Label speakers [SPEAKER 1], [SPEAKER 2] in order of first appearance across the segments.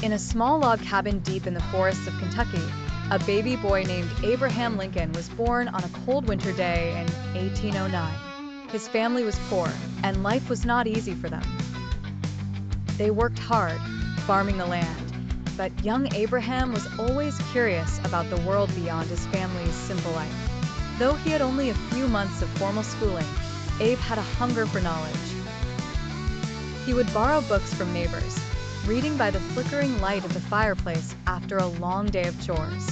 [SPEAKER 1] In a small log cabin deep in the forests of Kentucky, a baby boy named Abraham Lincoln was born on a cold winter day in 1809. His family was poor, and life was not easy for them. They worked hard, farming the land, but young Abraham was always curious about the world beyond his family's simple life. Though he had only a few months of formal schooling, Abe had a hunger for knowledge. He would borrow books from neighbors, reading by the flickering light of the fireplace after a long day of chores.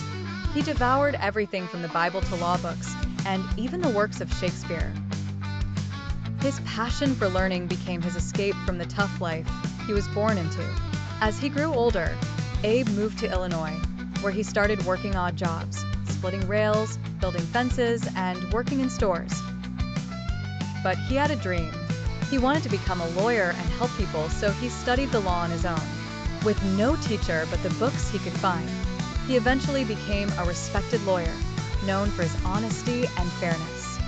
[SPEAKER 1] He devoured everything from the Bible to law books, and even the works of Shakespeare. His passion for learning became his escape from the tough life he was born into. As he grew older, Abe moved to Illinois, where he started working odd jobs, splitting rails, building fences, and working in stores. But he had a dream. He wanted to become a lawyer and help people, so he studied the law on his own. With no teacher but the books he could find, he eventually became a respected lawyer, known for his honesty and fairness.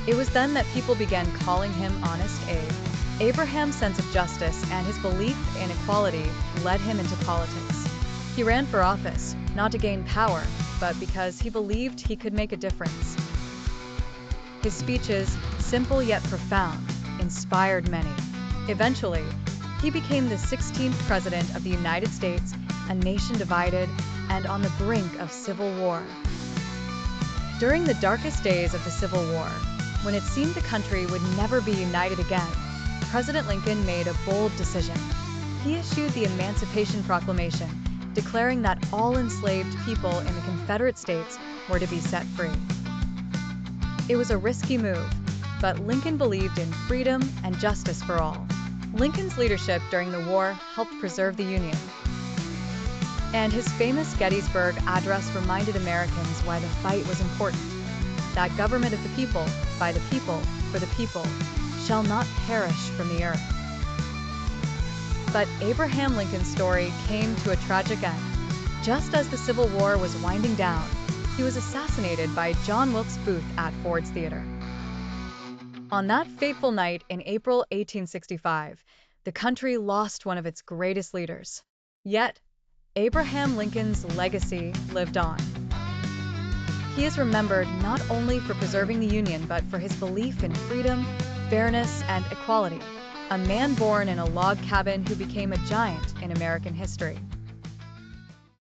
[SPEAKER 1] It was then that people began calling him Honest Abe. Abraham's sense of justice and his belief in equality led him into politics. He ran for office, not to gain power, but because he believed he could make a difference. His speeches, simple yet profound, inspired many. Eventually, he became the 16th President of the United States, a nation divided and on the brink of civil war. During the darkest days of the Civil War, when it seemed the country would never be united again, President Lincoln made a bold decision. He issued the Emancipation Proclamation, declaring that all enslaved people in the Confederate States were to be set free. It was a risky move, but Lincoln believed in freedom and justice for all. Lincoln's leadership during the war helped preserve the Union, and his famous Gettysburg Address reminded Americans why the fight was important. That government of the people, by the people, for the people, shall not perish from the earth. But Abraham Lincoln's story came to a tragic end. Just as the Civil War was winding down, he was assassinated by John Wilkes Booth at Ford's Theater. On that fateful night in April 1865, the country lost one of its greatest leaders. Yet, Abraham Lincoln's legacy lived on. He is remembered not only for preserving the Union, but for his belief in freedom, fairness, and equality, a man born in a log cabin who became a giant in American history.